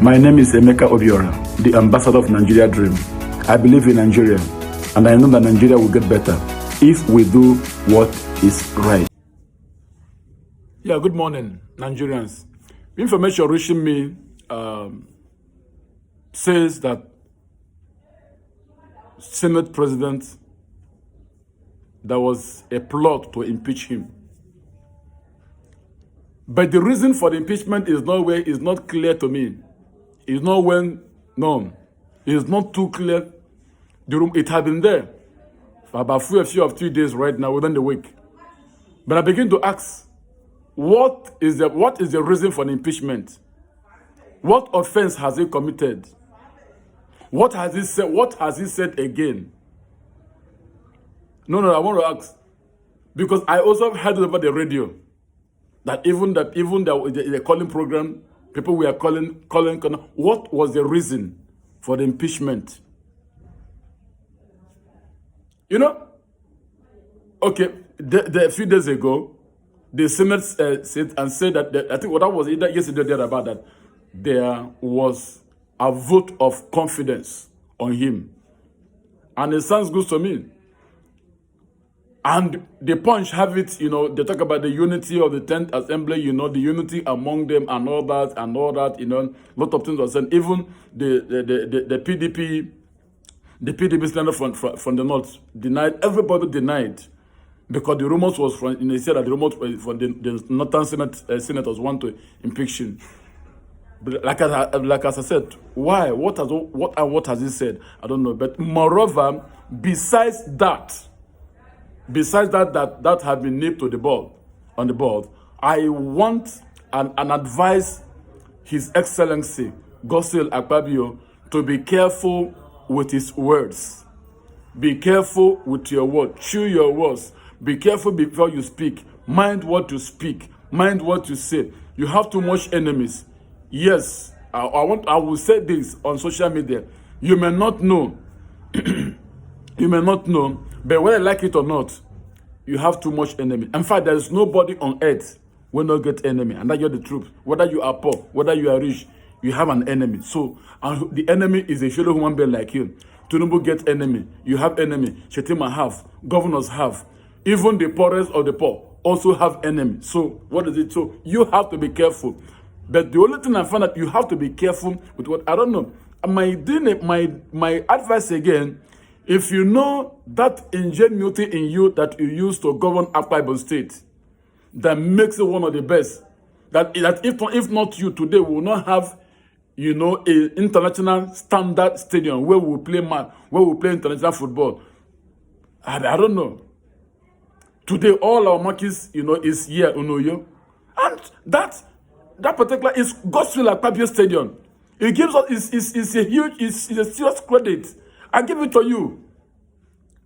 My name is Emeka Obiora, the ambassador of Nigeria Dream. I believe in Nigeria, and I know that Nigeria will get better if we do what is right. Yeah, good morning, Nigerians. Information reaching me says that Senate President, there was a plot to impeach him. But the reason for the impeachment is not clear to me. It's not well known. It's not too clear. It had been there for about a few of 2 days right now, within the week. But I begin to ask, what is the reason for the impeachment? What offense has he committed? What has he said? What has he said again? No, I want to ask, because I also heard over the radio that even the calling program, people were calling. What was the reason for the impeachment? You know, okay, a few days ago, the Senate said that I think what that was yesterday about that there was a vote of confidence on him, and it sounds good to me. And the Punch have it, they talk about the unity of the 10th Assembly, the unity among them and all that, a lot of things were said. Even the PDP senator from the North denied, everybody denied, because the rumors was they said that the rumors from the Northern senators want to impeach him. But like as I said, why? What has he said? I don't know. But moreover, besides that had been nailed to the board, on the board, I want and advise His Excellency Godswill Akpabio to be careful with his words. Be careful with your words. Chew your words. Be careful before you speak. Mind what you speak. Mind what you say. You have too much enemies. Yes, I will say this on social media. You may not know. You may not know, but whether I like it or not, you have too much enemy. In fact, there is nobody on earth who will not get enemy, and that's the truth. Whether you are poor, whether you are rich, you have an enemy. So, and the enemy is a fellow human being like you. Tinubu get enemy. You have enemy. Shetima have. Governors have. Even the poorest of the poor also have enemy. So, what is it? So, you have to be careful. But the only thing I found that you have to be careful with what, I don't know. My advice again, if you know that ingenuity in you that you use to govern Akpabio State, that makes it one of the best, that if not you today, we will not have, an international standard stadium where we play international football. I don't know. Today, all our markets, is here, and that particular is Godswill Akpabio Stadium. It gives us it's a serious credit. I give it to you.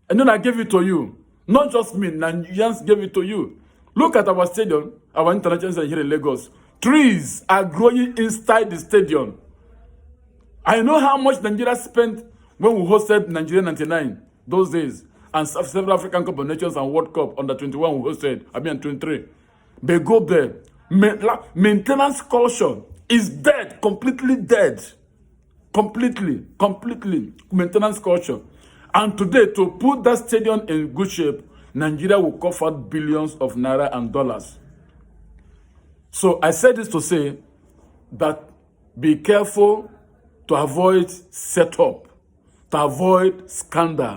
And then I gave it to you. Not just me, Nigerians gave it to you. Look at our stadium, our international stadium here in Lagos. Trees are growing inside the stadium. I know how much Nigeria spent when we hosted Nigeria 99, those days, and several African Cup of Nations and World Cup under 21 we hosted, 23. They go there. Maintenance culture is dead, completely dead. Completely maintenance culture. And today, to put that stadium in good shape, Nigeria will cough out billions of naira and dollars. So I said this to say that be careful to avoid setup, to avoid scandal,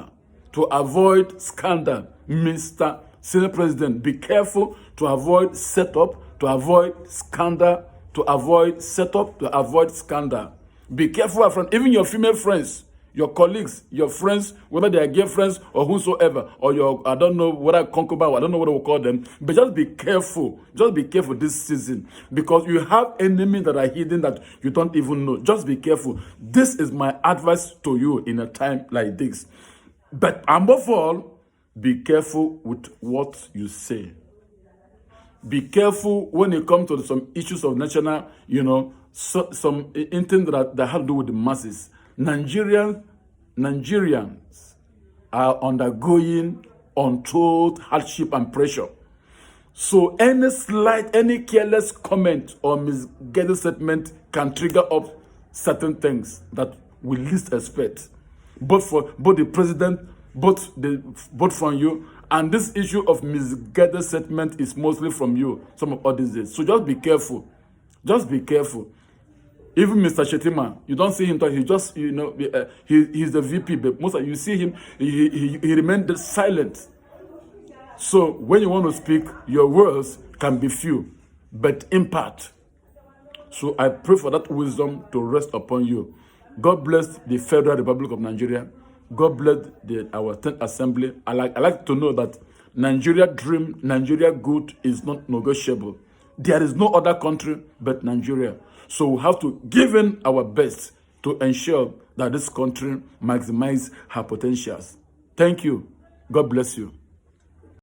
Mr. Senate President. Be careful to avoid setup, to avoid scandal, to avoid setup, to avoid scandal. Be careful, friend. Even your female friends, your colleagues, your friends, whether they are gay friends or whosoever, or your, I don't know what I concubine, I don't know what I will call them, but just be careful. Just be careful this season, because you have enemies that are hidden that you don't even know. Just be careful. This is my advice to you in a time like this. But above all, be careful with what you say. Be careful when it comes to some issues of national, some things that have to do with the masses. Nigerians are undergoing untold hardship and pressure. So any careless comment or misguided statement can trigger up certain things that we least expect, both the president, both from you, and this issue of misguided statement is mostly from you some of all these days. So just be careful. Just be careful. Even Mr. Shetima, you don't see him talk. He just, he's the VP, but most of you see him, he remained silent. So when you want to speak, your words can be few, but impact. So I pray for that wisdom to rest upon you. God bless the Federal Republic of Nigeria. God bless our 10th Assembly. I like to know that Nigeria dream, Nigeria good is not negotiable. There is no other country but Nigeria. So we have to give in our best to ensure that this country maximizes her potentials. Thank you. God bless you.